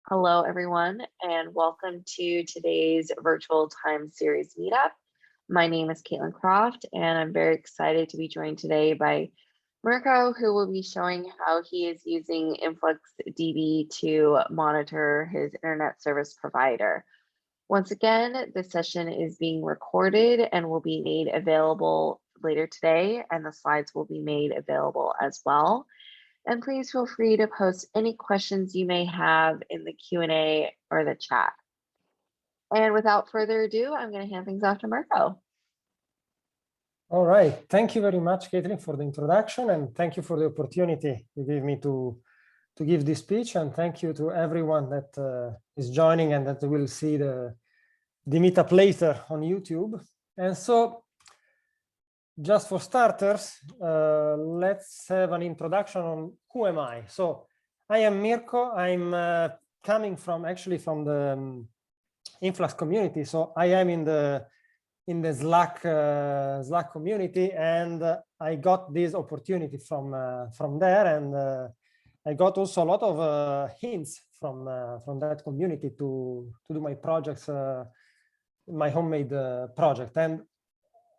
Hello, everyone, and welcome to today's virtual time series meetup. My name is Caitlin Croft, and I'm very excited to be joined today by Mirko, who will be showing how he is using InfluxDB to monitor his internet service provider. Once again, this session is being recorded and will be made available later today, and the slides will be made available as well. And please feel free to post any questions you may have in the Q&A or the chat. And without further ado, I'm going to hand things off to Mirko. All right. Thank you very much, Caitlin, for the introduction, and thank you for the opportunity you gave me to give this speech. And thank you to everyone that is joining and that will see the meetup later on YouTube. And so, just for starters, let's have an introduction on who am I. So I am Mirko. I'm coming from the Influx community. So I am in the Slack community, and I got this opportunity from there, and I got also a lot of hints from that community to do my projects, my homemade project. And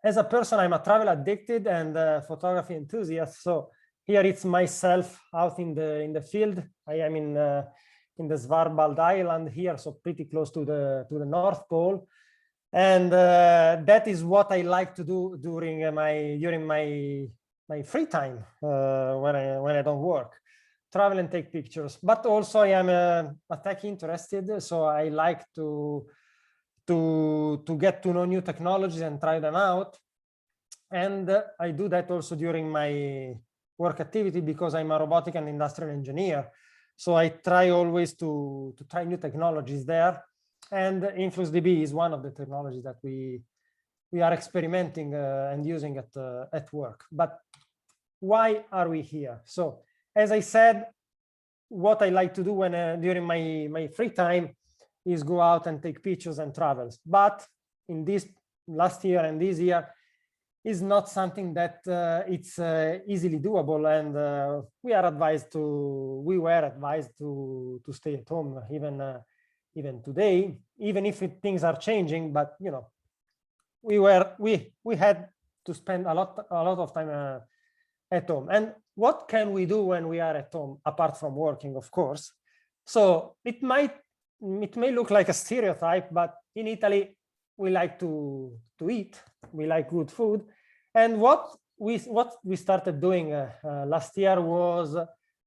as a person, I'm a travel addicted and photography enthusiast. So here it's myself out in the field. I am in the Svalbard Island here, so pretty close to the North Pole. And that is what I like to do during my free time when I don't work, travel and take pictures. But also I am a tech interested, so I like to get to know new technologies and try them out. And I do that also during my work activity because I'm a robotic and industrial engineer. So I try always to try new technologies there. And InfluxDB is one of the technologies that we are experimenting and using at work. But why are we here? So as I said, what I like to do when during my free time is go out and take pictures and travels. But in this last year and this year is not something that it's easily doable, and we were advised to stay at home even today, even if things are changing. But you know, we had to spend a lot of time at home. And what can we do when we are at home apart from working, of course? So it may look like a stereotype, but in Italy we like to eat. We like good food. And what we started doing last year was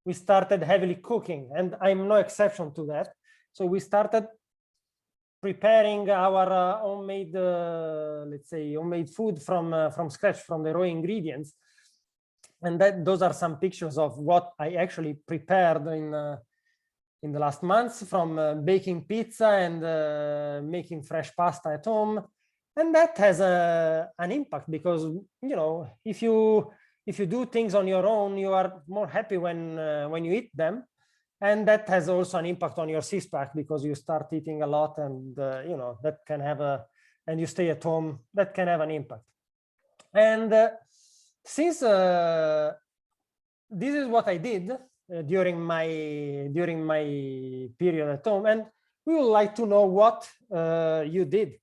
we started heavily cooking, and I'm no exception to that. So we started preparing our homemade, let's say, homemade food from scratch, from the raw ingredients. And those are some pictures of what I actually prepared in the last months, from baking pizza and making fresh pasta at home. And that has an impact because, you know, if you do things on your own, you are more happy when you eat them. And that has also an impact on your six-pack because you start eating a lot, and you know, that can have and you stay at home, that can have an impact. And since this is what I did during my period at home, and we would like to know what you did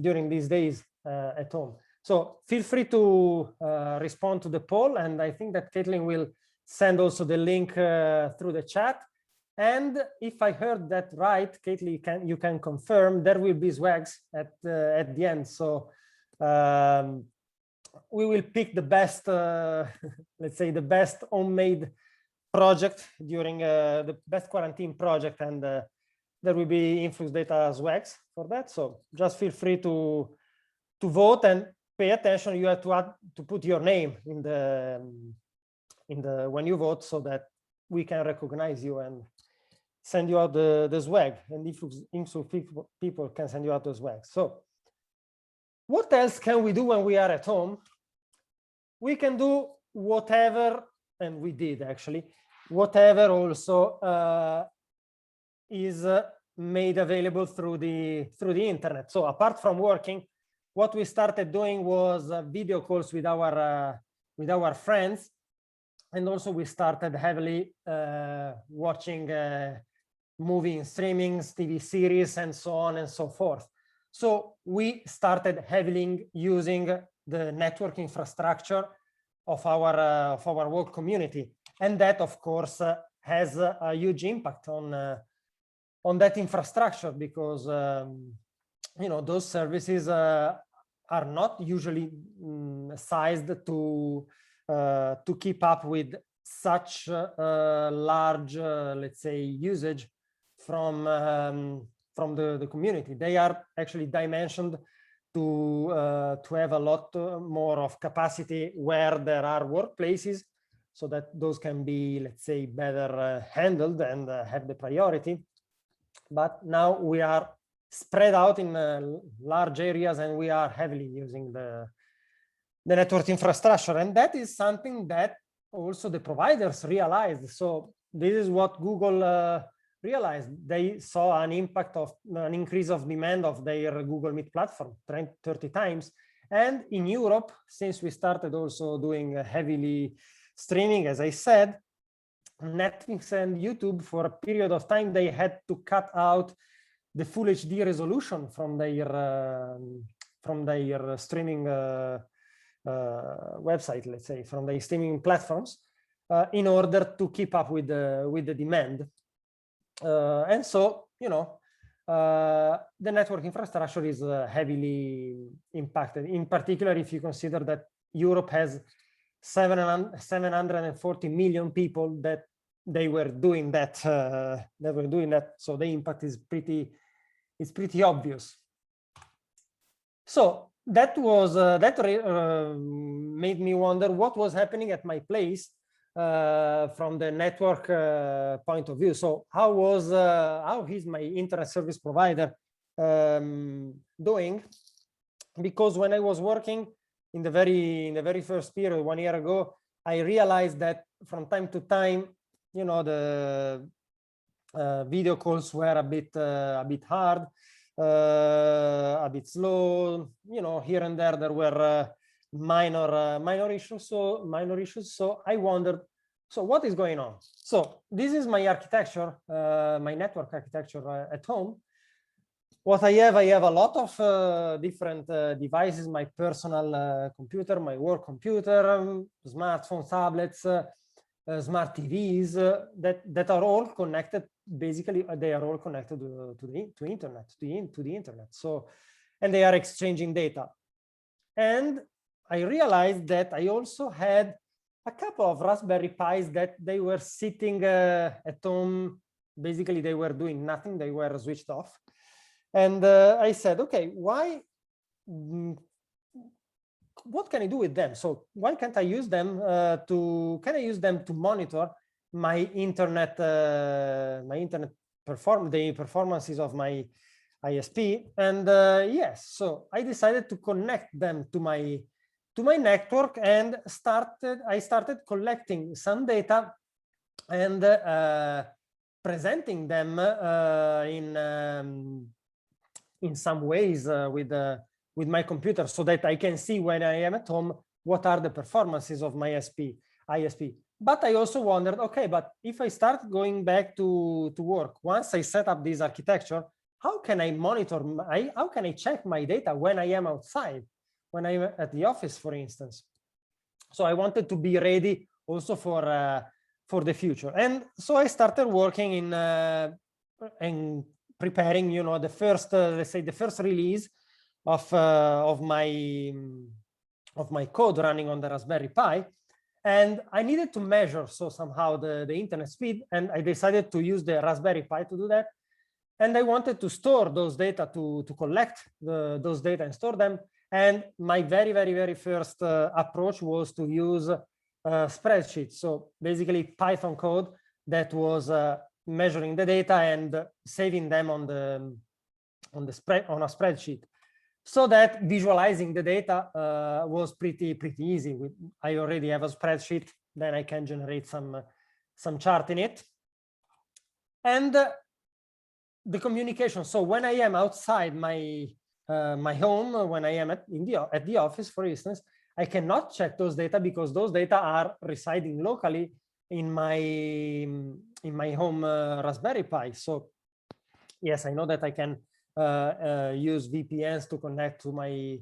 during these days at home. So feel free to respond to the poll, and I think that Caitlin will send also the link through the chat. And if I heard that right, Caitlin, you can confirm there will be swags at the end. So we will pick the best, let's say, the best homemade project during the best quarantine project, and there will be Influx Data swags for that. So just feel free to vote, and pay attention. You have to put your name in the when you vote, so that we can recognize you and send you out the swag, and Influx people can send you out the swag. So what else can we do when we are at home? We can do whatever, and we did actually, whatever also is made available through the internet. So apart from working, what we started doing was video calls with our friends. And also we started heavily watching movie streamings, TV series, and so on and so forth. So we started heavily using the network infrastructure of our work community, and that, of course, has a huge impact on that infrastructure, because those services are not usually sized to keep up with such large, let's say, usage from the community. They are actually dimensioned to have a lot more of capacity where there are workplaces, so that those can be, let's say, better handled and have the priority. But now we are spread out in large areas, and we are heavily using the network infrastructure. And that is something that also the providers realized. So this is what Google realized. They saw an impact of an increase of demand of their Google Meet platform 30 times. And in Europe, since we started also doing heavily streaming, as I said, Netflix and YouTube, for a period of time, they had to cut out the full HD resolution from their streaming website, let's say, from the streaming platforms, in order to keep up with the demand. And so, the network infrastructure is heavily impacted. In particular, if you consider that Europe has 740 million people that they were doing that. So the impact is pretty obvious. So that was made me wonder what was happening at my place from the network point of view. So how is my internet service provider doing? Because when I was working in the very first period 1 year ago, I realized that from time to time, the video calls were a bit hard, a bit slow. Here and there were minor issues. So I wondered, so what is going on? So this is my architecture, my network architecture at home. What I have a lot of different devices: my personal computer, my work computer, smartphones, tablets, smart TVs that are all connected. Basically, they are all connected to the internet. So, and they are exchanging data. And I realized that I also had a couple of Raspberry Pis that they were sitting at home. Basically, they were doing nothing. They were switched off. And I said, okay, what can I do with them? So why can't I use them to monitor my internet, the performances of my ISP? And yes, so I decided to connect them to my network, and I started collecting some data and presenting them in some ways with my computer, so that I can see when I am at home what are the performances of my ISP. But I also wondered, okay, but if I start going back to work, once I set up this architecture, how can I monitor, how can I check my data when I am outside, when I'm at the office, for instance? So I wanted to be ready also for the future. And so I started working in preparing, the first, let's say, the first release of my code running on the Raspberry Pi. And I needed to measure, so somehow, the internet speed, and I decided to use the Raspberry Pi to do that. And I wanted to store those data, to collect those data and store them. And my very first approach was to use spreadsheets. So basically Python code that was measuring the data and saving them on a spreadsheet, so that visualizing the data was pretty easy. I already have a spreadsheet, then I can generate some chart in it. And the communication. So when I am outside my home, when I am at the office, for instance, I cannot check those data because those data are residing locally in my home Raspberry Pi. So yes, I know that I can use VPNs to connect to my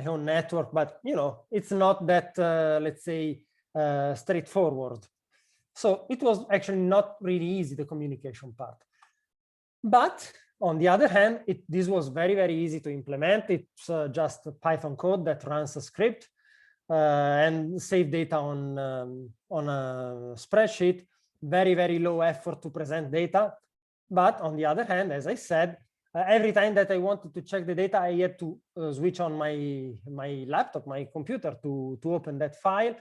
own network, but it's not that let's say straightforward. So it was actually not really easy, the communication part. But on the other hand, this was very, very easy to implement. It's just a Python code that runs a script and save data on a spreadsheet. Very, very low effort to present data. But on the other hand, as I said, every time that I wanted to check the data, I had to switch on my laptop, my computer to open that file.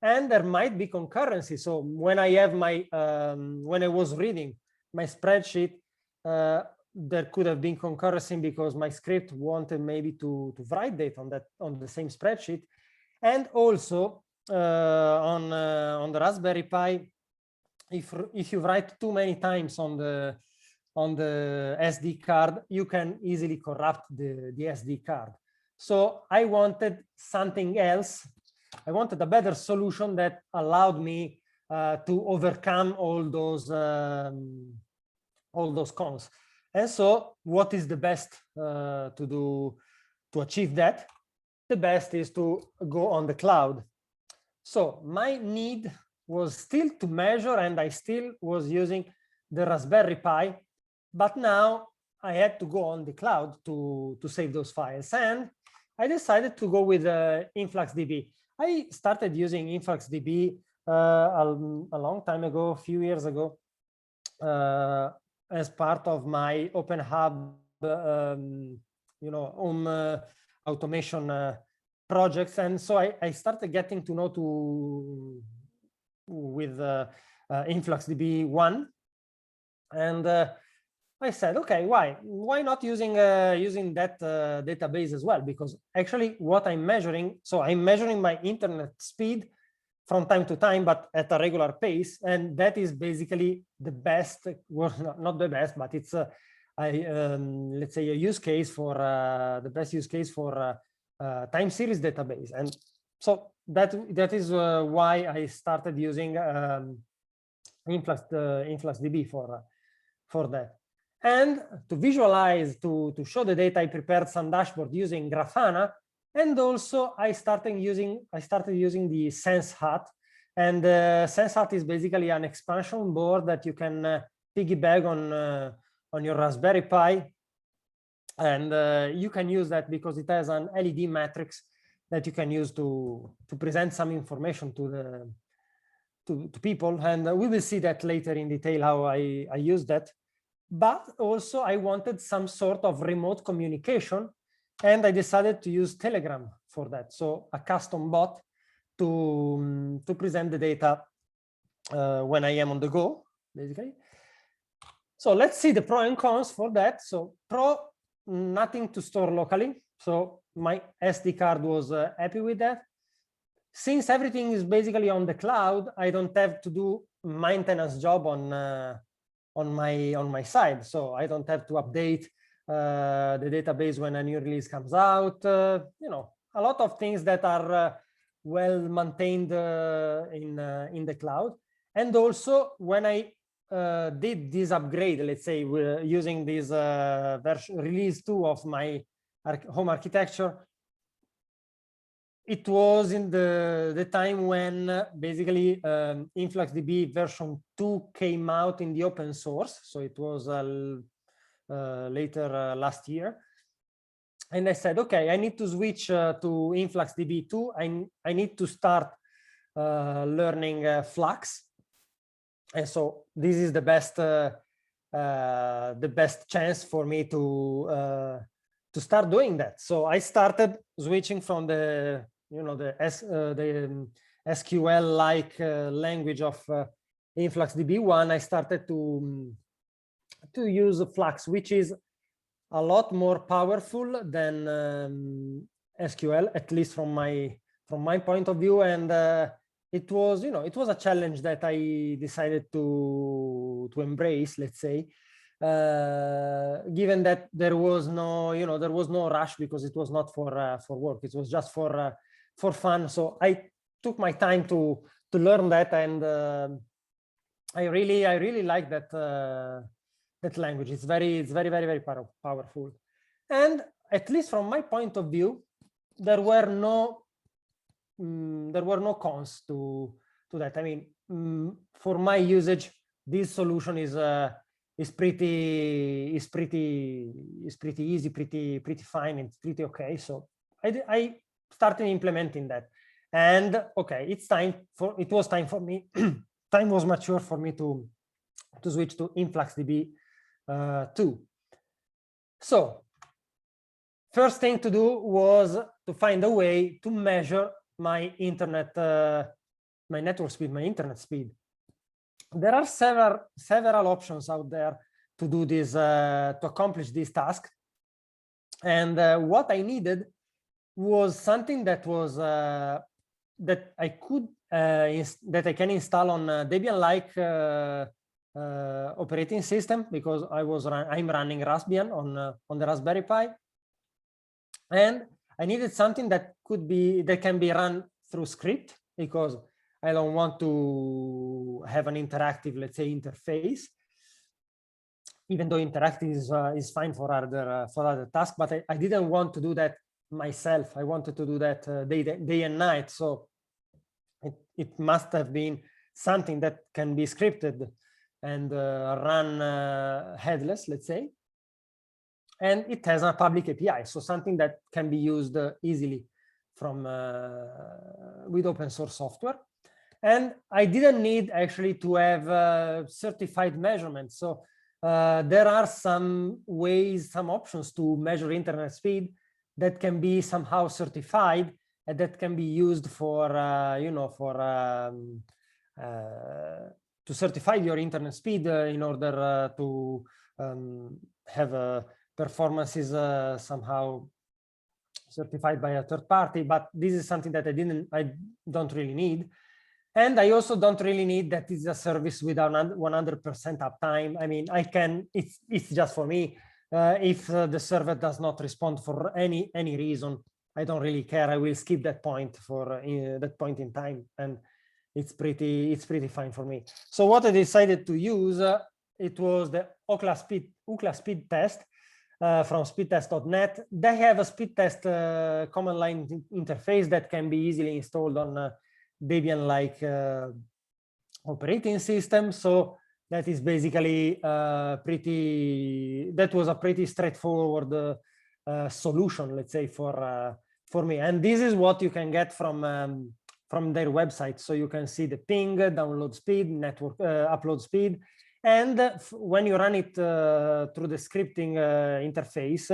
And there might be concurrency. So when I have when I was reading my spreadsheet, there could have been concurrency because my script wanted maybe to write data on the same spreadsheet. And also on the Raspberry Pi, if you write too many times on the SD card, you can easily corrupt the SD card. So I wanted something else. I wanted a better solution that allowed me to overcome all those cons. And so what is the best to do to achieve that? The best is to go on the cloud. So my need was still to measure, and I still was using the Raspberry Pi, but now I had to go on the cloud to save those files. And I decided to go with InfluxDB. I started using InfluxDB a long time ago, a few years ago, as part of my Open Hub, home automation projects. And so I started getting to know with InfluxDB 1. And I said, okay, why not using that database as well? Because actually what I'm measuring, so I'm measuring my internet speed from time to time, but at a regular pace. And that is basically the best, well, not the best, but it's let's say a use case for the best use case for time series database. And so that is why I started using InfluxDB for that. And to visualize, to show the data, I prepared some dashboard using Grafana. And also I started using the Sense Hut. And Sense Hut is basically an expansion board that you can piggyback on your Raspberry Pi. And you can use that because it has an LED matrix that you can use to present some information to people. And we will see that later in detail how I use that. But also I wanted some sort of remote communication, and I decided to use Telegram for that. So a custom bot to present the data when I am on the go, basically. So let's see the pro and cons for that. So pro, nothing to store locally. So my SD card was happy with that. Since everything is basically on the cloud, I don't have to do maintenance job on my side. So I don't have to update the database when a new release comes out. A lot of things that are well maintained in the cloud. And also when I did this upgrade, let's say we're using this version release 2 of my home architecture, it was in the time when basically InfluxDB version 2 came out in the open source. So it was later last year. And I said, okay, I need to switch to InfluxDB 2. I need to start learning Flux. And so this is the best chance for me to start doing that. So I started switching from the SQL-like language of InfluxDB 1. I started to use Flux, which is a lot more powerful than SQL, at least from my point of view. And it was a challenge that I decided to embrace, let's say, given that there was no rush, because it was not for work. It was just for for fun. So I took my time to learn that, and I really like that that language. It's very very powerful. And at least from my point of view, there were no cons to that. I mean, for my usage, this solution is pretty easy, pretty fine, and pretty okay. So I started implementing that, and okay, it was time for me. Time was mature for me to switch to InfluxDB 2. So first thing to do was to find a way to measure my internet, my network speed, my internet speed. There are several options out there to do this, to accomplish this task. And what I needed was something that was that I could that I can install on Debian-like operating system, because I'm running Raspbian on the Raspberry Pi, and I needed something that can be run through script, because I don't want to have an interactive, let's say, interface, even though interactive is fine for other tasks, but I didn't want to do that myself. I wanted to do that day and night. So it must have been something that can be scripted and run headless, let's say. And it has a public API, so something that can be used easily from with open source software. And I didn't need actually to have certified measurements. So there are some ways, some options to measure internet speed that can be somehow certified, and that can be used for, to certify your internet speed in order to have performances somehow certified by a third party. But this is something that I don't really need. And I also don't really need that it's a service with 100% uptime. I mean, it's just for me. If the server does not respond for any reason, I don't really care. I will skip that point for that point in time, and it's pretty fine for me. So what I decided to use, it was the Ookla Speedtest from speedtest.net. They have a Speedtest command line interface that can be easily installed on Debian-like operating system. So that is basically that was a pretty straightforward solution, let's say, for me. And this is what you can get from their website. So you can see the ping, download speed, network upload speed. And when you run it through the scripting interface,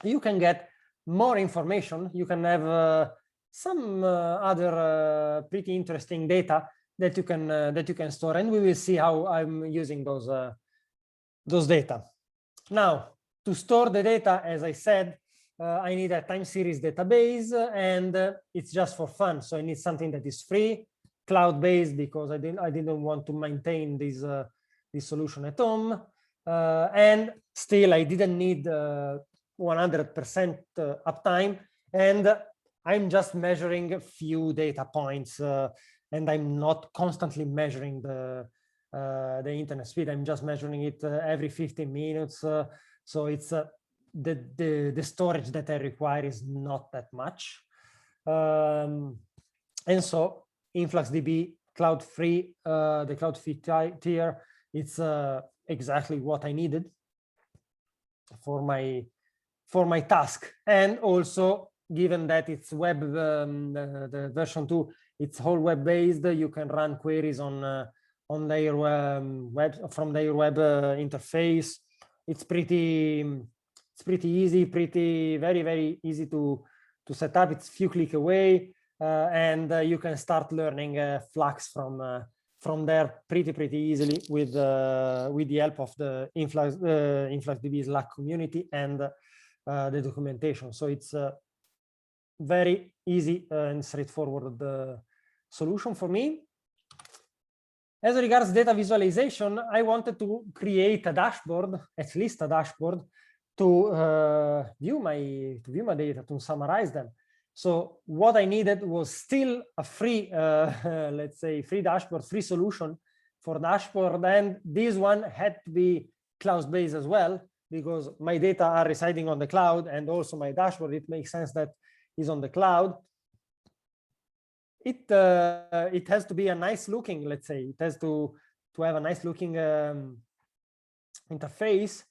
you can get more information. You can have some other pretty interesting data that you can store, and we will see how I'm using those data. Now, to store the data, as I said, I need a time series database, and it's just for fun. So I need something that is free, cloud-based, because I didn't want to maintain this solution at home, and still I didn't need 100% uptime, and I'm just measuring a few data points, and I'm not constantly measuring the internet speed. I'm just measuring it every 15 minutes. So it's the storage that I require is not that much. And so InfluxDB cloud free, the cloud free tier, it's exactly what I needed for my task. And also, given that it's web, the version 2, it's whole web based, you can run queries on their from their web interface. It's pretty easy, very easy to set up. It's a few clicks away, and you can start learning Flux from there pretty easily with the help of the InfluxDB Slack community and the documentation. So it's very easy and straightforward solution for me. As regards data visualization, I wanted to create a dashboard, at least a dashboard, to view my data, to summarize them. So what I needed was still a free, let's say, free dashboard, free solution for dashboard. And this one had to be cloud-based as well, because my data are residing on the cloud, and also my dashboard, it makes sense that is on the cloud. It has to be a nice looking, let's say, it has to have a nice looking interface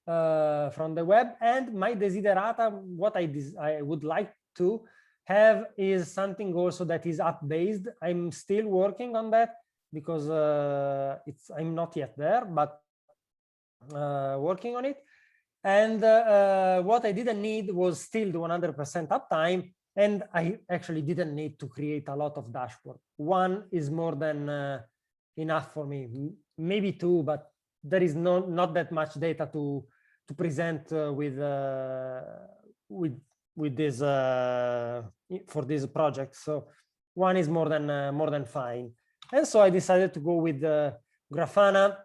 from the web. And my desiderata, what I would like to have is something also that is app-based. I'm still working on that because I'm not yet there, but working on it. And what I didn't need was still the 100% uptime, and I actually didn't need to create a lot of dashboard. One is more than enough for me, maybe two, but there is not that much data to present with this for this project. So one is more than fine. And so I decided to go with Grafana.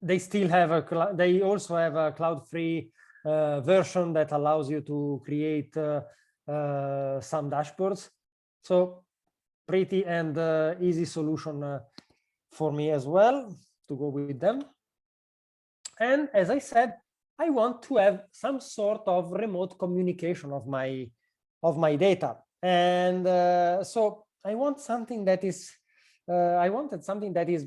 They still have they also have a cloud-free version that allows you to create some dashboards. So pretty and easy solution for me as well to go with them. And as I said, I want to have some sort of remote communication of my data. And so I want something that is I wanted something that is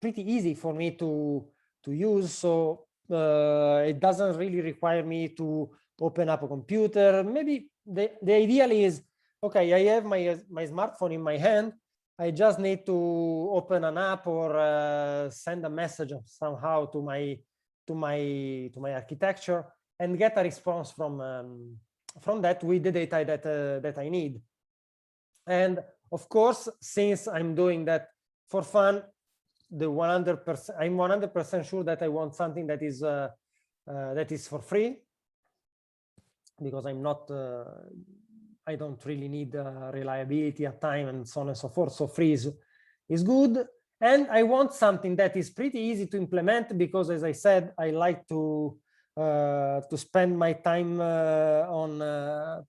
pretty easy for me to use. So it doesn't really require me to open up a computer. Maybe the ideal is, okay, I have my smartphone in my hand. I just need to open an app or send a message somehow to my architecture and get a response from that with the data that I need. And of course, since I'm doing that for fun, the 100%, I'm 100% sure that I want something that is for free, because I'm not I don't really need reliability at time and so on and so forth. So free is good. And I want something that is pretty easy to implement, because as I said, I like to spend my time on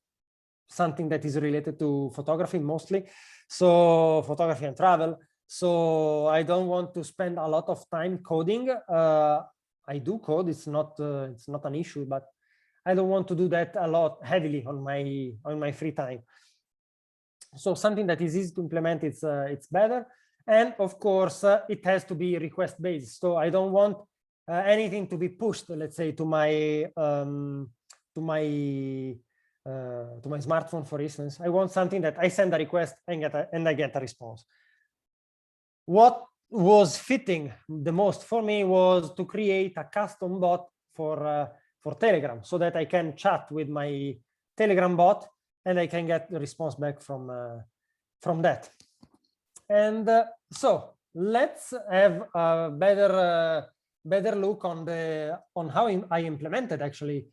something that is related to photography mostly. So photography and travel. So I don't want to spend a lot of time coding. I do code, it's not an issue, but I don't want to do that a lot heavily on my free time. So something that is easy to implement, it's better. And of course, it has to be request based. So I don't want anything to be pushed, let's say, to my smartphone, for instance. I want something that I send a request and I get a response. What was fitting the most for me was to create a custom bot for Telegram, so that I can chat with my Telegram bot and I can get the response back from that. And so let's have a better look on how I implemented actually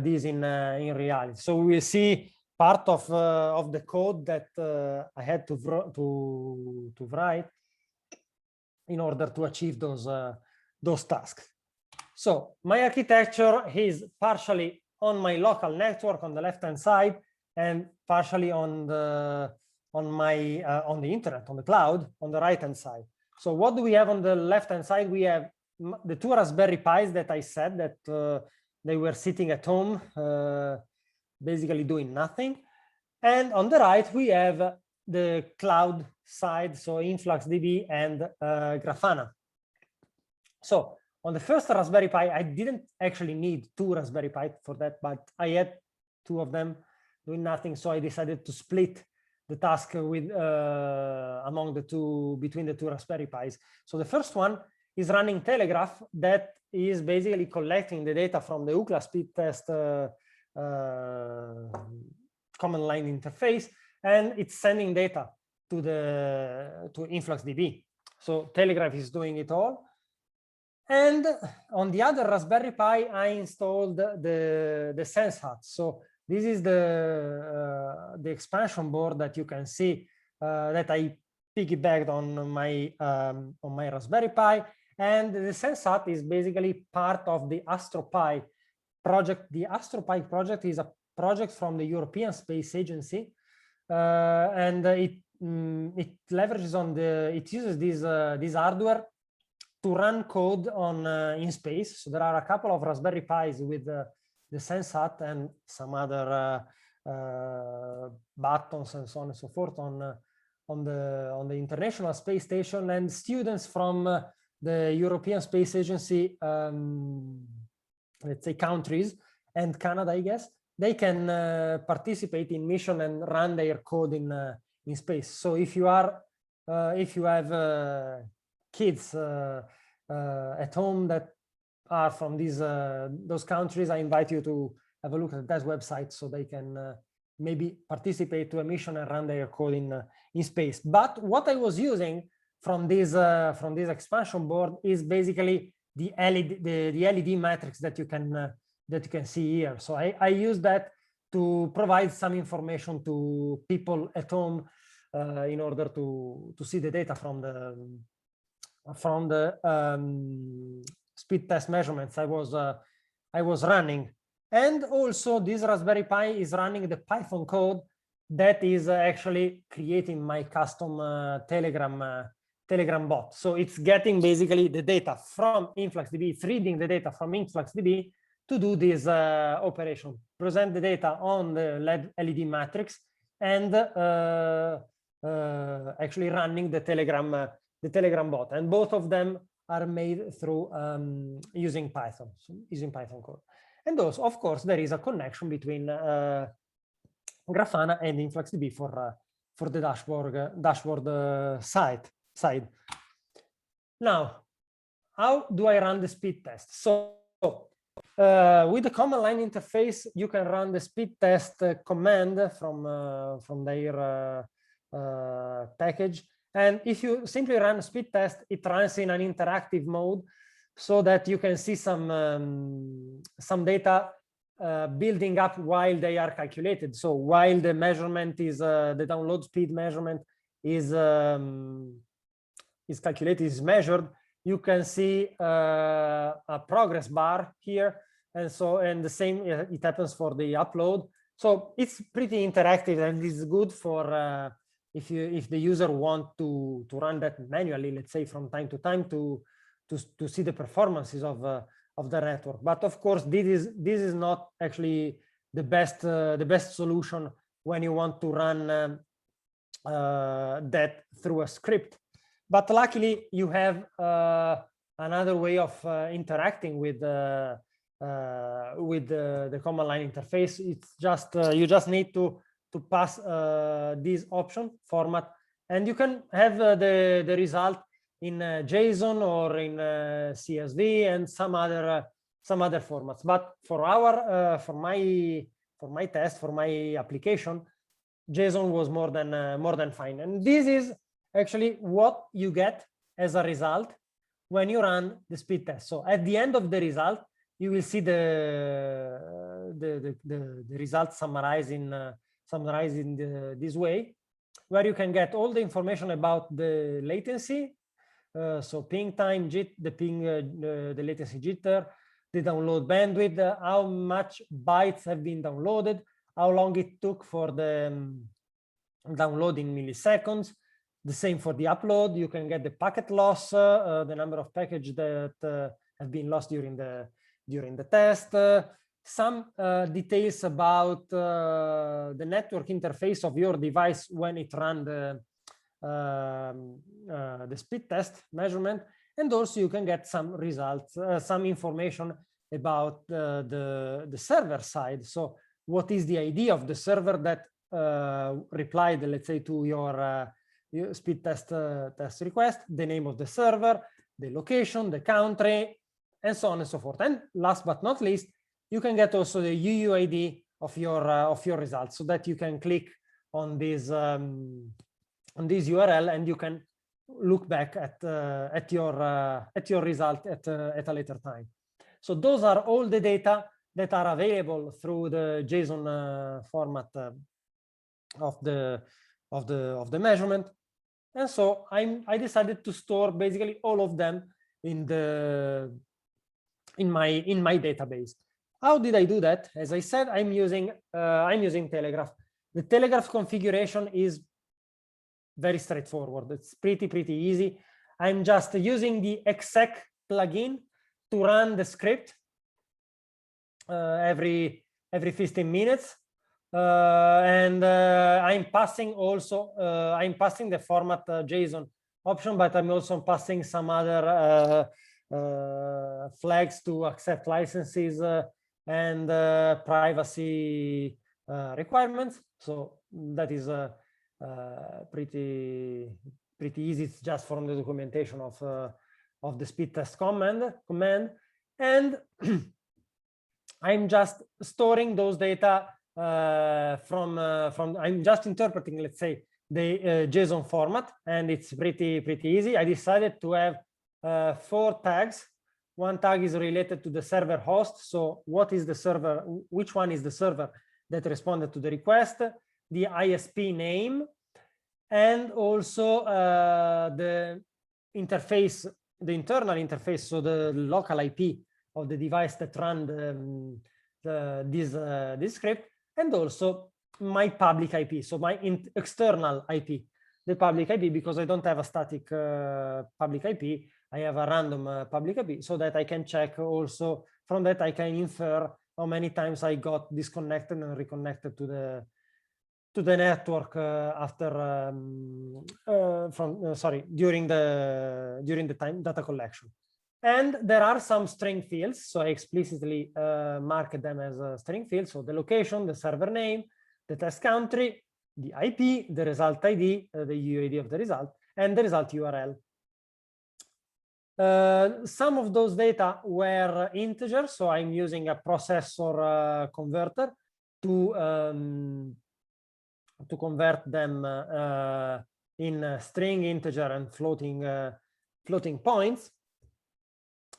this in reality. So we will see part of the code that I had to write in order to achieve those tasks. So my architecture is partially on my local network on the left-hand side, and partially on the internet, on the cloud, on the right-hand side. So what do we have on the left-hand side? We have the two Raspberry Pis that I said that they were sitting at home, basically doing nothing. And on the right, we have the cloud side, so InfluxDB and Grafana. So on the first Raspberry Pi, I didn't actually need two Raspberry Pi for that, but I had two of them doing nothing. So I decided to split the task with between the two Raspberry Pis. So the first one is running telegraf, that is basically collecting the data from the UCLA Speedtest command line interface, and it's sending data to InfluxDB. So telegraf is doing it all. And on the other Raspberry Pi, I installed the SenseHut. So this is the expansion board that you can see that I piggybacked on my Raspberry Pi. And the SenseHut is basically part of the AstroPi project. The AstroPi project is a project from the European Space Agency, and it leverages on it uses this hardware to run code on in space. So there are a couple of Raspberry Pis with the SenseHat and some other buttons and so on and so forth on the International Space Station, and students from the European Space Agency, let's say countries, and Canada, I guess, they can participate in mission and run their code in space. So if you have kids at home that are from those countries, I invite you to have a look at that website so they can maybe participate to a mission and run their code in space. But what I was using from this expansion board is basically the LED matrix that you can see here. So I use that to provide some information to people at home in order to see the data from the speed test measurements I was running. And also this Raspberry Pi is running the Python code that is actually creating my custom Telegram bot. So it's getting basically the data from InfluxDB, it's reading the data from InfluxDB to do this operation, present the data on the LED matrix, and actually running the Telegram bot. And both of them are made through using Python, code. And also, of course, there is a connection between Grafana and InfluxDB for the dashboard side. Now, how do I run the speed test? So with the command line interface, you can run the speed test command from their package. And if you simply run speed test, it runs in an interactive mode so that you can see some data building up while they are calculated. So while the measurement is the download speed measurement is calculated, is measured, you can see a progress bar here, and the same it happens for the upload. So it's pretty interactive, and it's good for if the user want to run that manually, let's say from time to time to see the performances of the network. But of course, this is not actually the best solution when you want to run that through a script. But luckily, you have another way of interacting with the command line interface. It's just you just need to pass this option format, and you can have the result in JSON or in CSV and some other formats. But for my test, for my application, JSON was more than fine. And this is actually what you get as a result when you run the speed test. So at the end of the result, you will see the results summarized in this way, where you can get all the information about the latency, so ping time, the latency jitter, the download bandwidth, how much bytes have been downloaded, how long it took for the download in milliseconds. The same for the upload. You can get the packet loss, the number of packages that have been lost during the test. Some details about the network interface of your device when it ran the speed test measurement, and also you can get some results, some information about the server side. So what is the ID of the server that replied, let's say, to your speed test request, the name of the server, the location, the country, and so on and so forth. And last but not least, you can get also the UUID of your results, so that you can click on this URL and you can look back at your result at a later time. So those are all the data that are available through the JSON format of the measurement. And so I decided to store basically all of them in my database. How did I do that? As I said, I'm using telegraf. The telegraf configuration is very straightforward. It's pretty easy. I'm just using the exec plugin to run the script every 15 minutes. I'm passing also, I'm passing the format JSON option, but I'm also passing some other flags to accept licenses and privacy requirements. So that is pretty easy. It's just from the documentation of the Speedtest command, and I'm just storing those data from I'm just interpreting, let's say, the JSON format, and it's pretty easy. I decided to have 4 tags. One tag is related to the server host. So what is the server? Which one is the server that responded to the request? The ISP name, and also the interface, the internal interface, so the local IP of the device that ran this script, and also my public IP, so my external IP, the public IP, because I don't have a static public IP, I have a random public IP, so that I can check also, from that I can infer how many times I got disconnected and reconnected to the network after during the time data collection. And there are some string fields, so I explicitly marked them as string fields. So the location, the server name, the test country, the IP, the result ID, the UID of the result, and the result URL. Some of those data were integers, so I'm using a processor converter to convert them in string, integer, and floating points.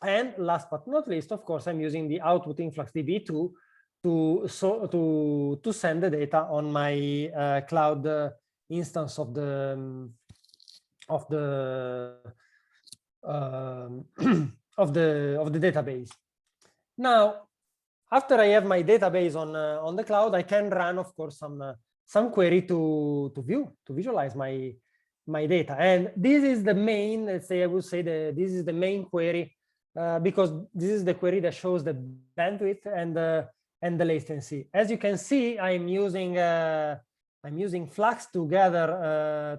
And last but not least, of course, I'm using the output InfluxDB to send the data on my cloud instance of the database. Now, after I have my database on the cloud, I can run, of course, some query to visualize my data. And this is the main, let's say, I would say this is the main query. Because this is the query that shows the bandwidth and the latency. As you can see, I'm using Flux to gather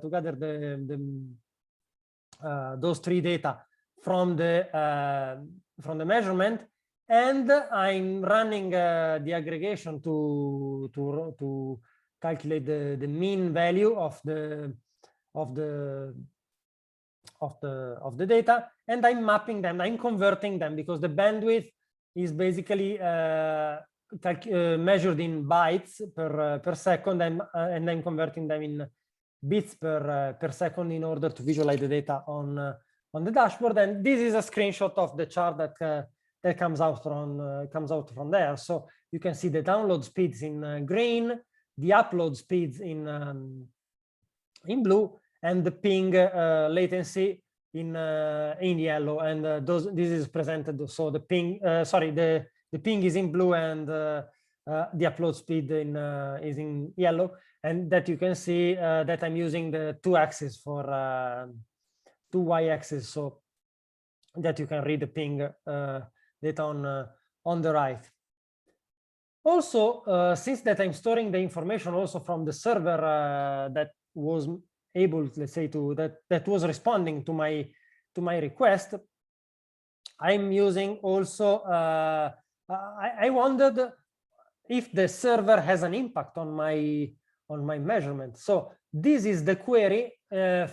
those 3 data from the measurement, and I'm running the aggregation to calculate the mean value of the data, and I'm mapping them, I'm converting them, because the bandwidth is basically measured in bytes per second, and I'm converting them in bits per second in order to visualize the data on the dashboard. And this is a screenshot of the chart that comes out from there. So you can see the download speeds in green, the upload speeds in blue, and the ping latency in yellow. And this is presented. So the ping, the ping is in blue, and the upload speed is in yellow. And that you can see that I'm using the 2 axes for 2 y-axis, so that you can read the ping data on the right. Also, since that I'm storing the information also from the server that was able, let's say, that was responding to my request, I'm using also I wondered if the server has an impact on my measurement. So this is the query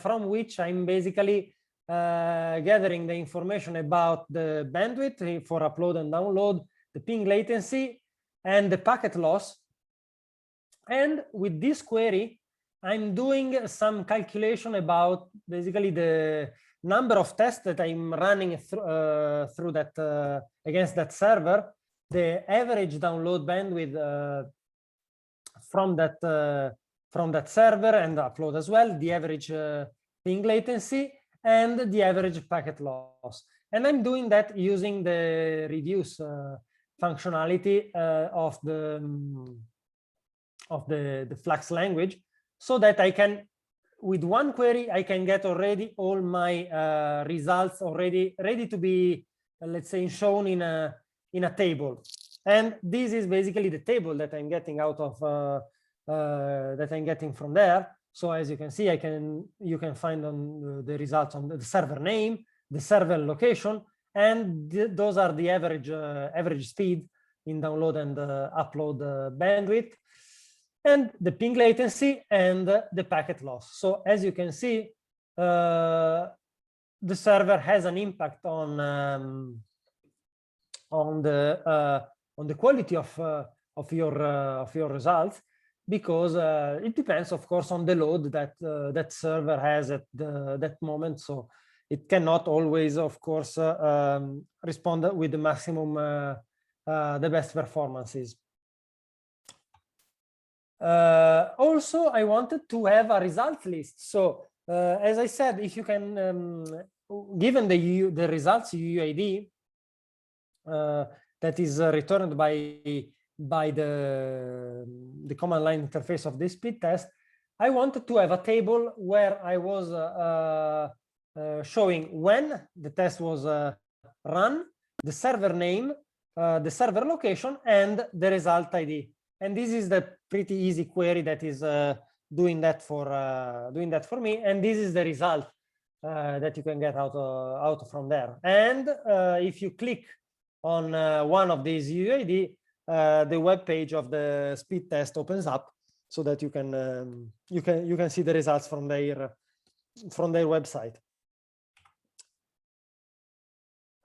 from which I'm basically gathering the information about the bandwidth for upload and download, the ping latency, and the packet loss. And with this query, I'm doing some calculation about basically the number of tests that I'm running through that against that server, the average download bandwidth from that server and upload as well, the average ping latency, and the average packet loss. And I'm doing that using the reduce functionality of the Flux language, so that I can, with one query, I can get already all my results already ready to be, let's say, shown in a table. And this is basically the table that I'm getting out of that I'm getting from there. So as you can see, you can find on the results on the server name, the server location, and those are the average speed in download and upload bandwidth, and the ping latency and the packet loss. So as you can see, the server has an impact on the quality of your results, because it depends, of course, on the load that that server has at that moment. So it cannot always, of course, respond with the maximum, the best performances. Also, I wanted to have a results list. So as I said, if you can, given the results UUID that is returned by the command line interface of this Speedtest, I wanted to have a table where I was showing when the test was run, the server name, the server location, and the result ID. And this is the pretty easy query that is doing that for me. And this is the result that you can get out from there. And if you click on one of these UUID, the web page of the Speedtest opens up, so that you can see the results from their website.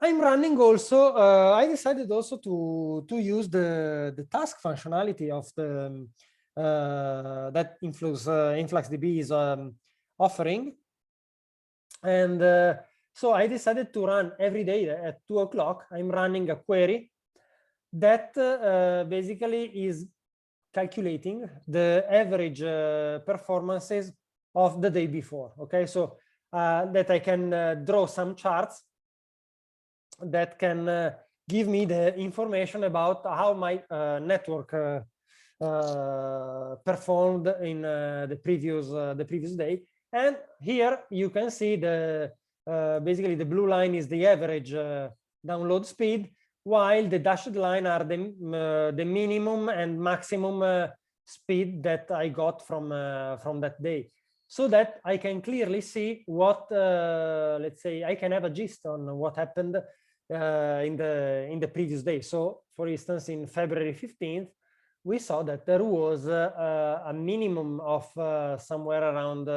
I'm running also. I decided also to use the task functionality of the that InfluxDB is offering, and so I decided to run every day at 2 o'clock. I'm running a query that basically is calculating the average performances of the day before. Okay, so that I can draw some charts that can give me the information about how my network performed in the previous day. And here you can see the basically the blue line is the average download speed, while the dashed line are the minimum and maximum speed that I got from that day, so that I can clearly see what, let's say, I can have a gist on what happened in the previous day. So, for instance, in February 15th, we saw that there was a minimum of somewhere around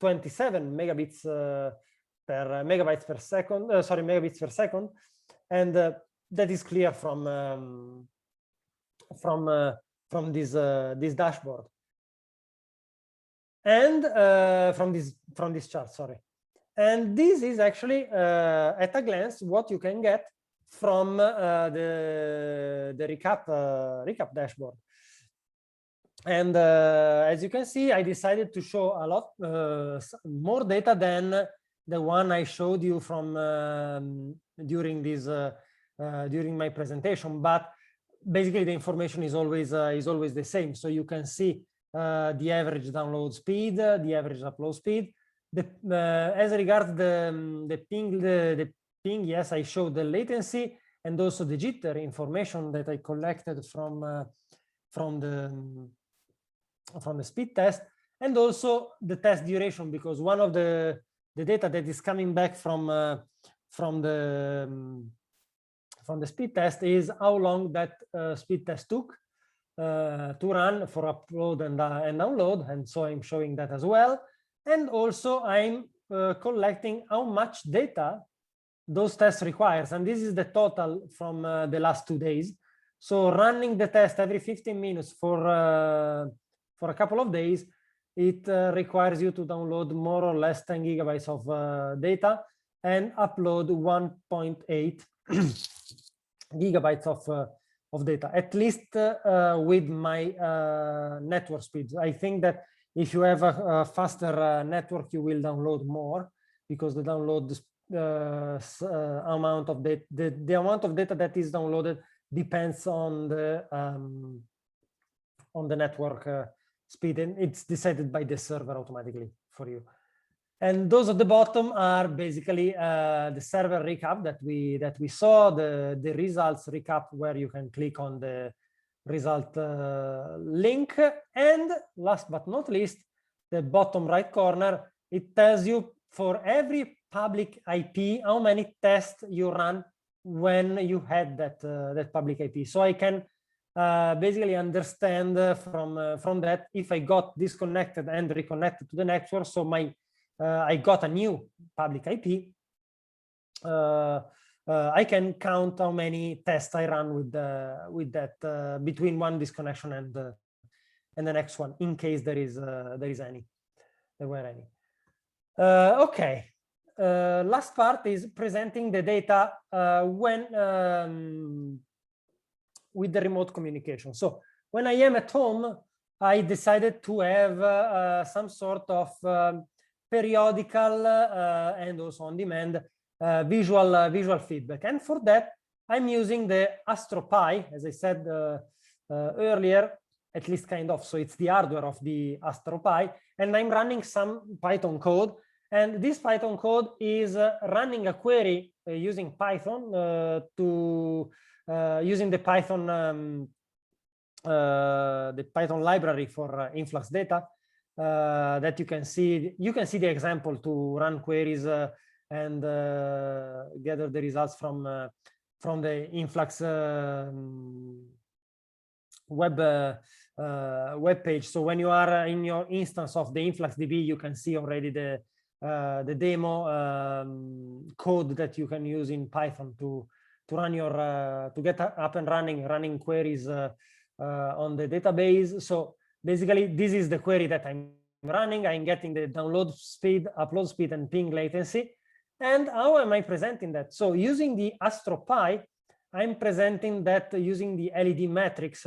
27 megabits megabytes per second. Megabits per second, and that is clear from this dashboard, and from this chart. Sorry. And this is actually at a glance what you can get from the recap dashboard. And as you can see, I decided to show a lot more data than the one I showed you from during my presentation. But basically, the information is always the same. So you can see the average download speed, the average upload speed. As regards the ping, yes, I showed the latency and also the jitter information that I collected from the speed test, and also the test duration, because one of the data that is coming back from the speed test is how long that speed test took to run for upload and download, and so I'm showing that as well. And also I'm collecting how much data those tests requires, and this is the total from the last 2 days. So running the test every 15 minutes for a couple of days, it requires you to download more or less 10 gigabytes of data and upload 1.8 gigabytes of data, at least with my network speeds. I think that if you have a faster network, you will download more, because the download amount of data, the amount of data that is downloaded depends on the network speed, and it's decided by the server automatically for you. And those at the bottom are basically the server recap that we saw, the results recap, where you can click on the result link. And last but not least, the bottom right corner, it tells you for every public IP how many tests you run when you had that public IP. So I can basically understand from that if I got disconnected and reconnected to the network. So I got a new public IP. I can count how many tests I run with that between one disconnection and the next one, in case there were any. Okay. Last part is presenting the data when with the remote communication. So when I am at home, I decided to have some sort of periodical and also on demand visual feedback. And for that, I'm using the AstroPi, as I said earlier, at least kind of. So it's the hardware of the AstroPi, and I'm running some Python code. And this Python code is running a query using Python using the Python library for influx data. That you can see the example to run queries and gather the results from the influx web page. So when you are in your instance of the InfluxDB, you can see already the demo code that you can use in Python to run your to get up and running queries on the database. So basically, this is the query that I'm running. I'm getting the download speed, upload speed, and ping latency. And how am I presenting that? So using the AstroPi, I'm presenting that using the LED matrix,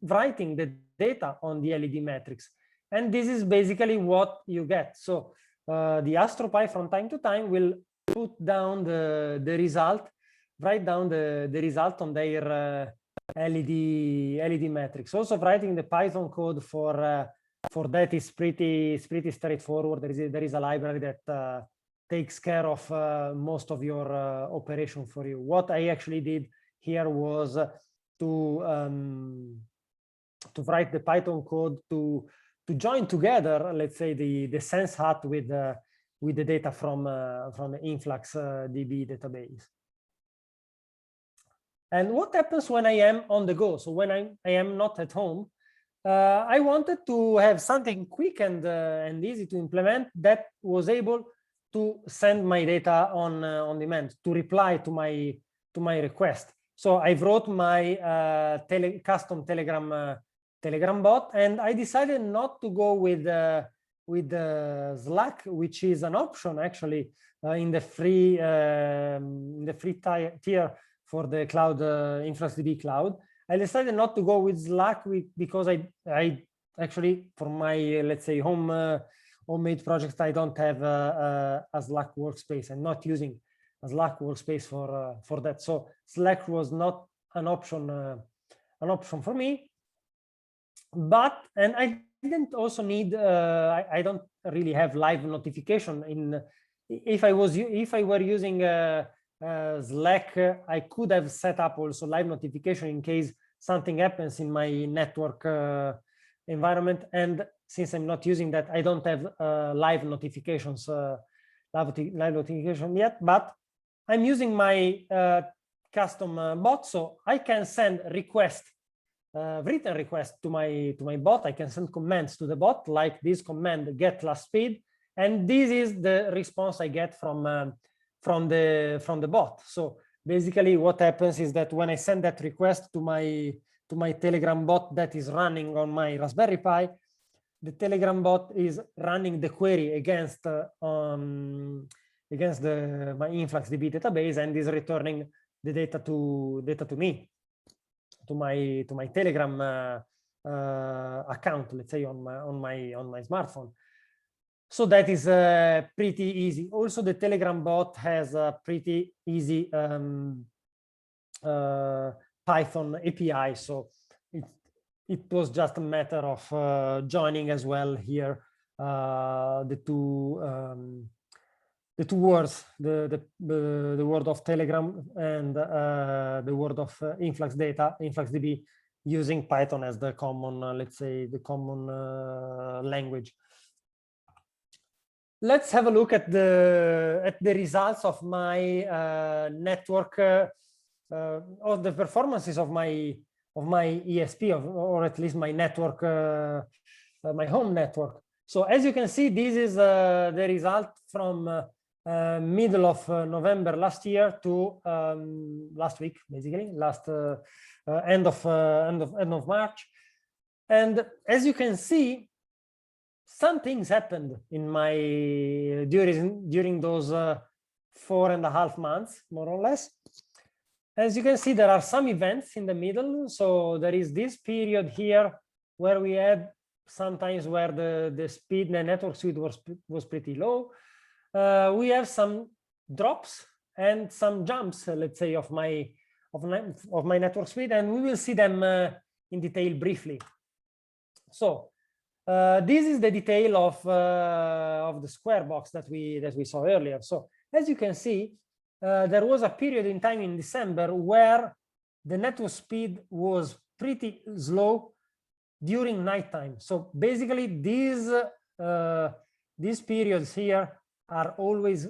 writing the data on the LED matrix. And this is basically what you get. So the AstroPi from time to time will put down the result, write down the result on their LED matrix. Also, writing the Python code for that is pretty straightforward. There is a library that takes care of most of your operation for you. What I actually did here was to write the Python code to join together, let's say, the sense hat with the data from the InfluxDB database. And what happens when I am on the go? So when I am not at home, I wanted to have something quick and easy to implement that was able to send my data on demand, to reply to my request. So I wrote my custom Telegram bot, and I decided not to go with Slack, which is an option actually in the free tier for the cloud InfluxDB cloud. I decided not to go with Slack because I actually, for my, let's say, homemade project, I don't have a Slack workspace. I'm not using a Slack workspace for that. So Slack was not an option for me. And I didn't also need. I don't really have live notification. If I were using Slack, I could have set up also live notification in case something happens in my network environment. And since I'm not using that, I don't have live notifications, live notification yet. But I'm using my custom bot, so I can send written request to my bot. I can send commands to the bot, like this command get last speed, and this is the response I get from the bot. So basically, what happens is that when I send that request to my Telegram bot that is running on my Raspberry Pi, the Telegram bot is running the query against my InfluxDB database and is returning the data to me, to my Telegram account, let's say on my smartphone. So that is pretty easy. Also, the Telegram bot has a pretty easy Python API. So it was just a matter of joining as well here the two words, the word of Telegram and the word of InfluxDB, using Python as the common, let's say, the common language. Let's have a look at the results of my network, of the performances of my ISP, or at least my network, my home network. So as you can see, this is the result from middle of November last year to last week, basically, end of March. And as you can see, some things happened in my during those 4.5 months, more or less. As you can see, there are some events in the middle. So there is this period here where we had sometimes where the speed, the network speed was pretty low. We have some drops and some jumps, let's say, of my network speed, and we will see them in detail briefly. So this is the detail of the square box that we saw earlier. So as you can see, there was a period in time in December where the network speed was pretty slow during nighttime. So basically, these periods here are always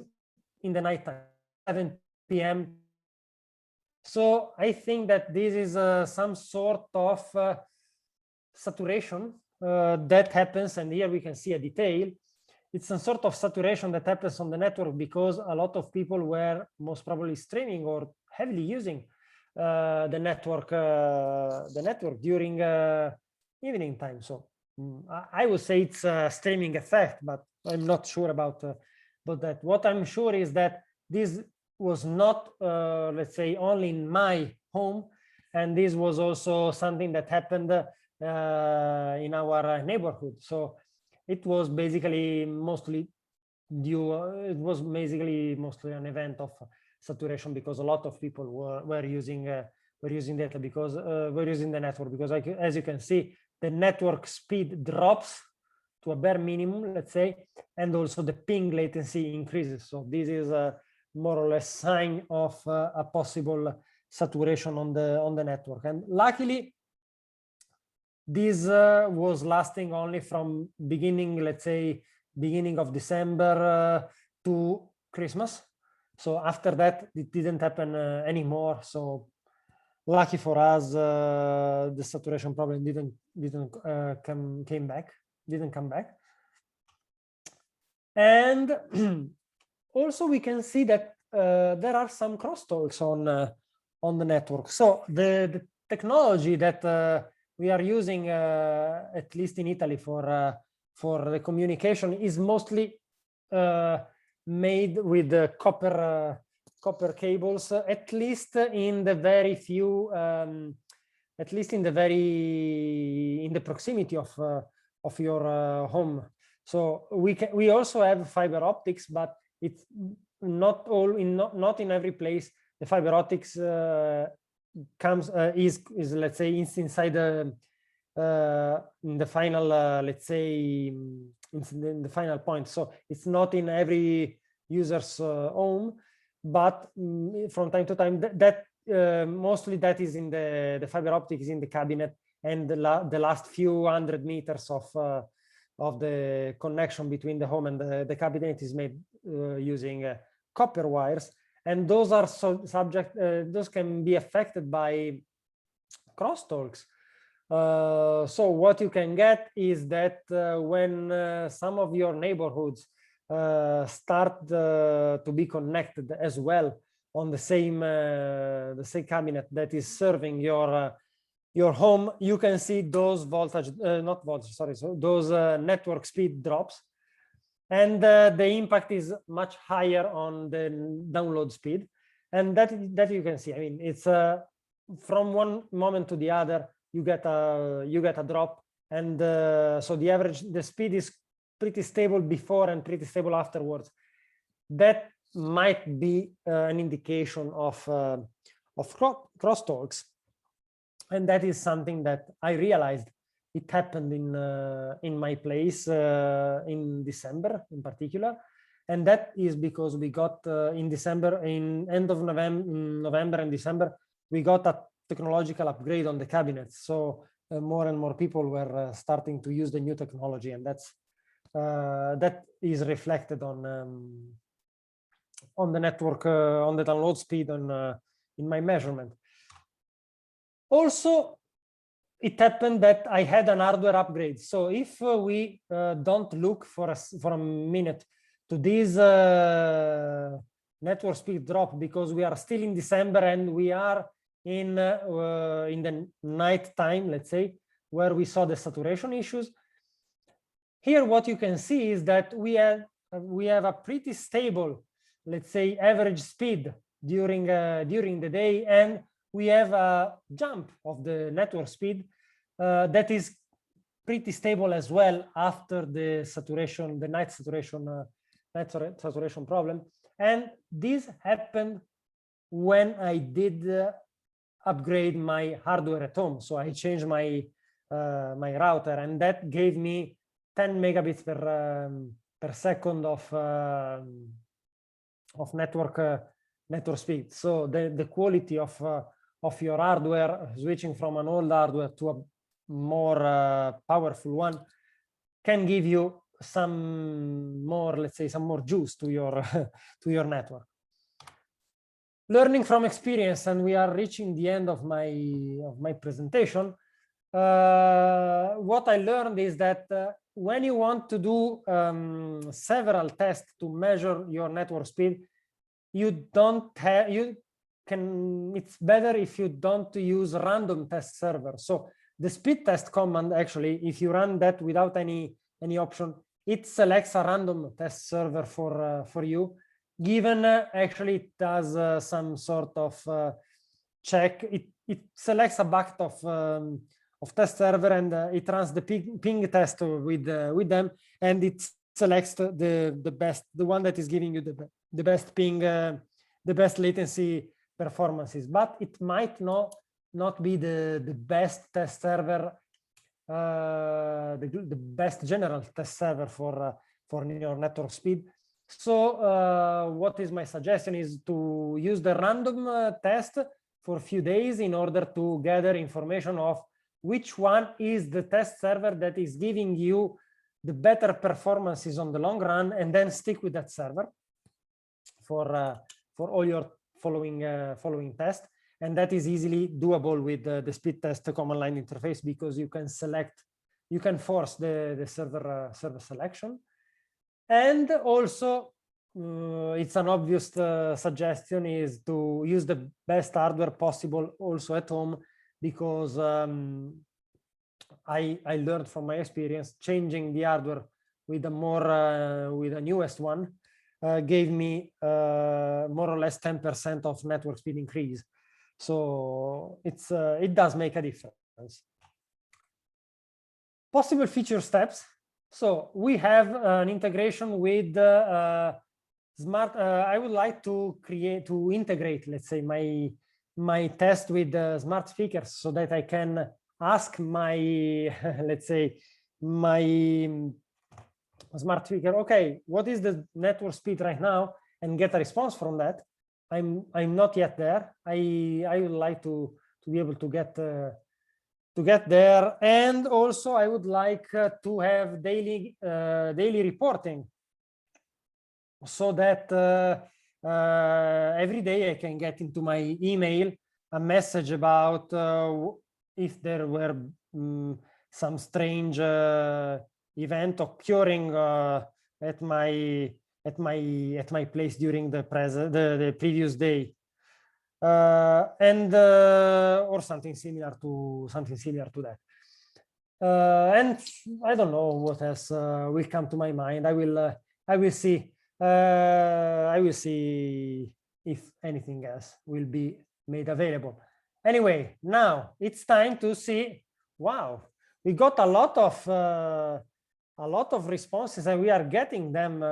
in the nighttime, 7 p.m. So I think that this is some sort of saturation that happens, and here we can see a detail. It's some sort of saturation that happens on the network because a lot of people were most probably streaming or heavily using the network during evening time. So I would say it's a streaming effect, but I'm not sure about that. What I'm sure is that this was not, let's say, only in my home, and this was also something that happened in our neighborhood. So it was basically mostly mostly an event of saturation because a lot of people were using data because were using the network, because as you can see, the network speed drops to a bare minimum, let's say, and also the ping latency increases. So this is a more or less sign of a possible saturation on the network. And luckily, this was lasting only from beginning, let's say, beginning of December to Christmas. So after that, it didn't happen anymore. So lucky for us, the saturation problem didn't come back. And also we can see that there are some crosstalks on the network. So the technology that we are using, at least in Italy, for the communication is mostly made with copper cables, at least in the very few, at least in the proximity of your home. So we also have fiber optics, but it's not in every place. The fiber optics is let's say inside in the final let's say in the final point. So it's not in every user's home, but from time to time that mostly that is in the fiber optic is in the cabinet, and the last few 100 meters of the connection between the home and the cabinet is made using copper wires. And those are those can be affected by crosstalks. So what you can get is that when some of your neighborhoods start to be connected as well on the same cabinet that is serving your home, you can see those those network speed drops. And the impact is much higher on the download speed, and that you can see. I mean, it's from one moment to the other you get a drop, and so the speed is pretty stable before and pretty stable afterwards. That might be an indication of crosstalks. And that is something that I realized it happened in my place in December in particular. And that is because we got in December, in end of November and December, we got a technological upgrade on the cabinets. So more and more people were starting to use the new technology, and that is reflected on the network, on the download speed, in my measurement. Also, it happened that I had an hardware upgrade. So if we don't look for a minute to this network speed drop, because we are still in December and we are in the night time, let's say, where we saw the saturation issues. Here, what you can see is that we have a pretty stable, let's say, average speed during the day, and we have a jump of the network speed that is pretty stable as well after the saturation, the night saturation problem. And this happened when I did upgrade my hardware at home. So I changed my my router, and that gave me 10 megabits per second of network speed. So the quality of your hardware, switching from an old hardware to a more powerful one, can give you some more, let's say, some more juice to your to your network. Learning from experience, and we are reaching the end of my presentation. What I learned is that when you want to do several tests to measure your network speed, it's better if you don't use random test server. So the speed test command, actually, if you run that without any option, it selects a random test server for you. Given actually it does some sort of check. It selects a bucket of test server, and it runs the ping test with them, and it selects the one that is giving you the best ping, the best latency performances. But it might not be the best test server, the best general test server for your network speed. So what is my suggestion is to use the random test for a few days in order to gather information of which one is the test server that is giving you the better performances on the long run, and then stick with that server for all your following tests. And that is easily doable with the speed test command line interface, because you can force the server selection. And also, it's an obvious suggestion is to use the best hardware possible also at home, because I learned from my experience, changing the hardware with the newest one gave me more or less 10% of network speed increase. So it does make a difference. Possible feature steps. So we have an integration with smart. I would like to integrate, let's say, my test with smart speakers, so that I can ask my let's say my smart speaker, okay, what is the network speed right now, and get a response from that. I'm not yet there. I would like to be able to get there. And also I would like to have daily reporting, so that every day I can get into my email a message about if there were some strange event occurring at my place during the previous day, and or something similar to that. And I don't know what else will come to my mind. I will see. I will see if anything else will be made available. Anyway, now it's time to see. Wow, we got a lot of responses, and we are getting them.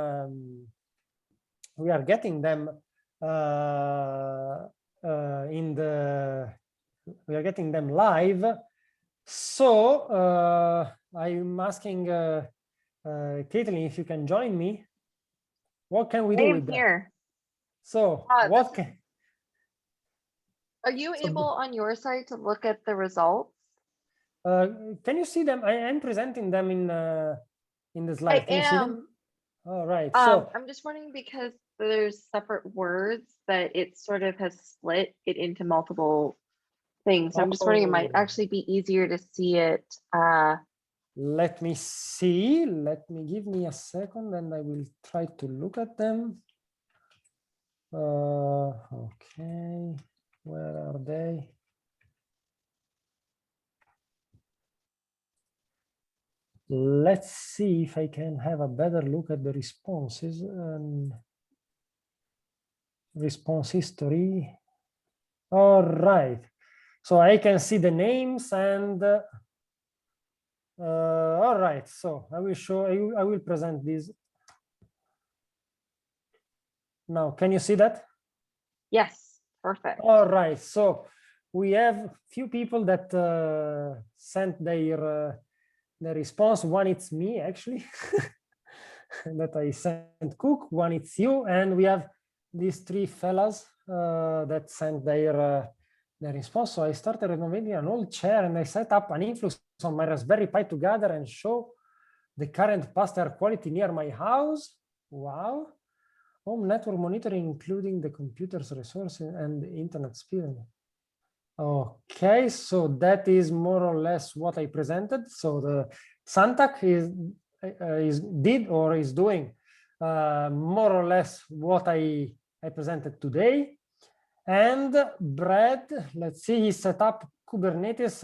In the we are getting them live. So I'm asking Caitlin if you can join me. What can we do with that? Here. So what can? Are you able on your side to look at the results? Can you see them? I am presenting them in the slide. Can you see them? All right. So I'm just wondering because there's separate words that it sort of has split it into multiple things. So I'm just wondering it might actually be easier to see it. Let me see. Give me a second and I will try to look at them. Okay, where are they? Let's see if I can have a better look at the responses and response history. All right. So I can see the names and all right. So I will show you, I will present this. Now, can you see that? Yes, perfect. All right. So we have few people that sent their response. One, it's me actually, that I sent Cook. One, it's you, and we have these three fellas that sent their response. So I started renovating an old chair and I set up an Influx on my Raspberry Pi to gather and show the current past air quality near my house. Wow. Home network monitoring, including the computer's resources and the internet speed. Okay, so that is more or less what I presented. So the Santak is doing more or less what I presented today. And Brad, let's see, he set up Kubernetes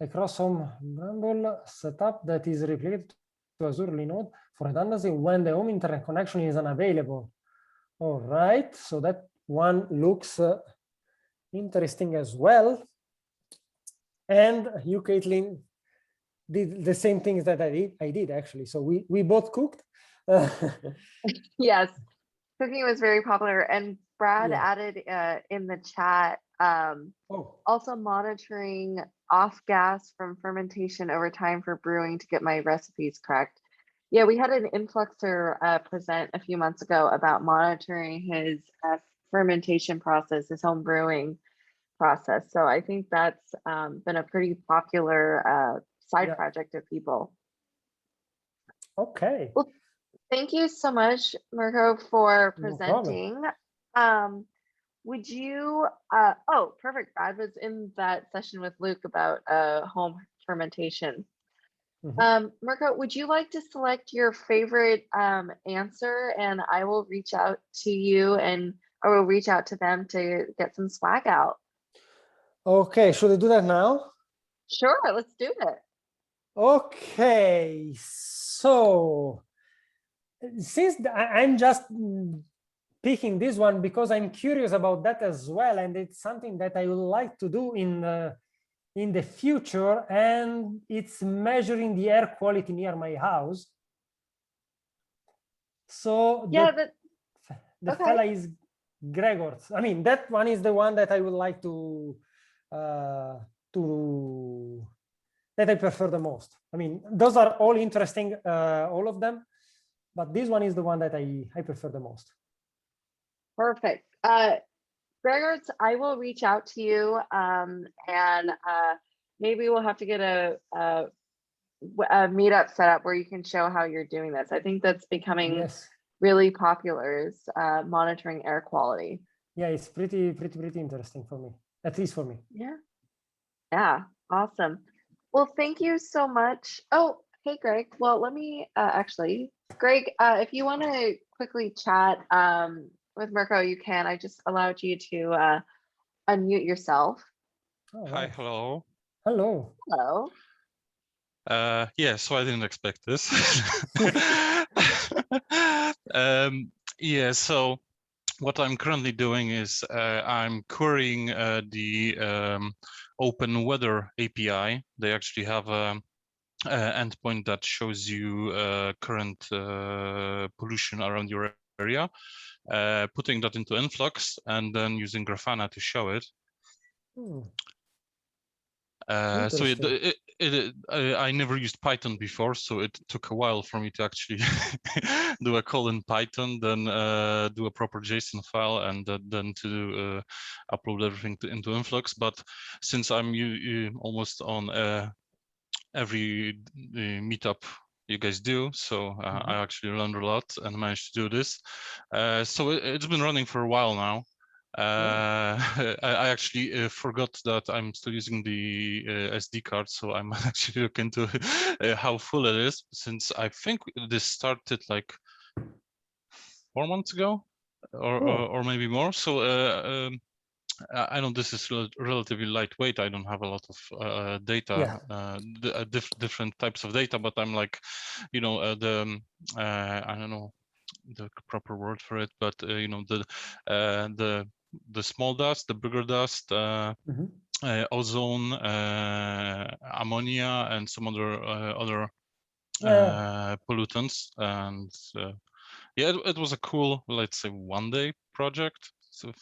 across home bundle setup that is replicated to Azure Linode for redundancy when the home internet connection is unavailable. All right, so that one looks interesting as well. And you, Caitlin, did the same things that I did actually. So we both cooked. Yes, cooking was very popular. And Brad added in the chat also monitoring off gas from fermentation over time for brewing to get my recipes correct. Yeah, we had an Influxer present a few months ago about monitoring his fermentation process, his home brewing process. So I think that's been a pretty popular side project of people. Okay. Well, thank you so much, Mirko, for presenting. Would you, oh, perfect. I was in that session with Luke about home fermentation. Mirko, would you like to select your favorite answer and I will reach out to you and I will reach out to them to get some swag out. Okay, should I do that now? Sure, let's do it. Okay, so since I'm just picking this one because I'm curious about that as well, and it's something that I would like to do in the future, and it's measuring the air quality near my house. So yeah, the fella is Gregor. I mean, that one is the one that I would like to that I prefer the most. I mean, those are all interesting, all of them, but this one is the one that I prefer the most. Perfect. Gregor, I will reach out to you and maybe we'll have to get a meetup set up where you can show how you're doing this. I think that's becoming really popular, is monitoring air quality. Yeah, it's pretty interesting for me, at least for me. Yeah, awesome. Well, thank you so much. Oh, hey, Greg. Well, let me actually, Greg, if you want to quickly chat with Mirko, you can. I just allowed you to unmute yourself. Hi, hello. Hello. Hello. Yeah, so I didn't expect this. Yeah, so what I'm currently doing is I'm querying the Open Weather API. They actually have an endpoint that shows you current pollution around your area, putting that into Influx and then using Grafana to show it. Hmm. So Interesting. I never used Python before, so it took a while for me to actually do a call in Python, then do a proper JSON file, and then to upload everything into Influx. But since I'm almost on every meetup you guys do, so I actually learned a lot and managed to do this. So it's been running for a while now. I actually forgot that I'm still using the SD card, so I might actually look into how full it is, since I think this started like 4 months ago, or maybe more. So I know this is relatively lightweight. I don't have a lot of data, different types of data, but I'm like, you know, I don't know the proper word for it, but you know, the small dust, the bigger dust, ozone, ammonia, and some other pollutants. And yeah, it was a cool, let's say, one-day project. So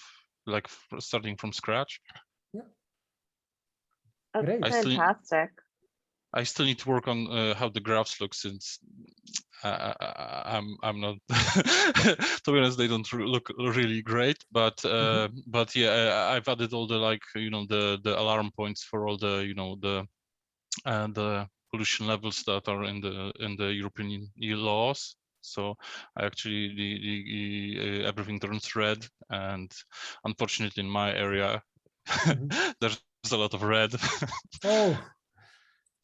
like starting from scratch. Yeah. That's fantastic. I still need to work on how the graphs look, since I'm not to be honest, they don't look really great, but yeah, I've added all the, like, you know, the alarm points for all the, you know, the pollution levels that are in the European laws. So I actually the everything turns red, and unfortunately in my area there's a lot of red.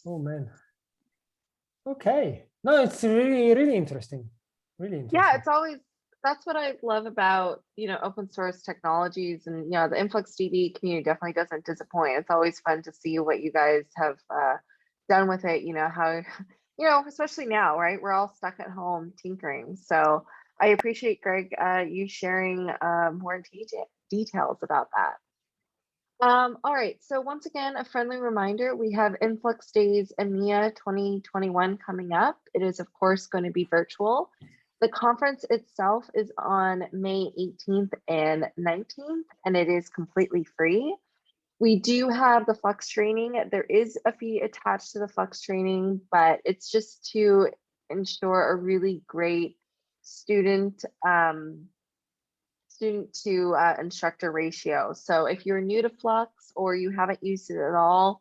Oh man. Okay. No, it's really interesting. Really interesting. Yeah, it's always, that's what I love about, you know, open source technologies, and, you know, the InfluxDB community definitely doesn't disappoint. It's always fun to see what you guys have done with it, you know, how, you know, especially now, right? We're all stuck at home tinkering. So I appreciate, Greg, you sharing more details about that. All right, so once again, a friendly reminder, we have Influx Days EMEA 2021 coming up. It is, of course, going to be virtual. The conference itself is on May 18th and 19th, and it is completely free. We do have the Flux training. There is a fee attached to the Flux training, but it's just to ensure a really great student to instructor ratio. So if you're new to Flux or you haven't used it at all,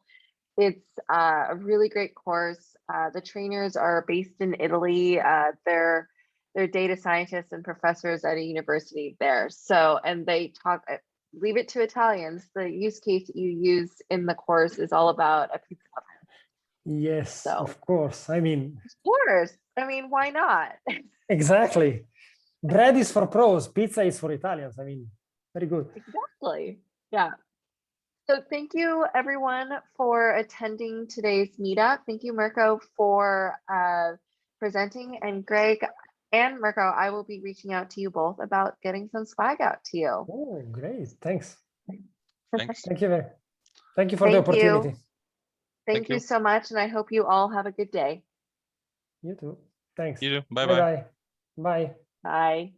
it's a really great course. The trainers are based in Italy. They're data scientists and professors at a university there. So, and they talk, leave it to Italians. The use case that you use in the course is all about a pizza oven. Yes, So, of course. I mean, of course. I mean, why not? Exactly. Bread is for pros, pizza is for Italians. I mean, very good. Exactly. Yeah. So thank you everyone for attending today's meetup. Thank you, Mirko, for presenting, and Greg and Mirko, I will be reaching out to you both about getting some swag out to you. Oh, great. Thanks. Thanks. Thank you for the opportunity. Thank you so much. And I hope you all have a good day. You too. Thanks. You too. Bye-bye. Bye. Bye.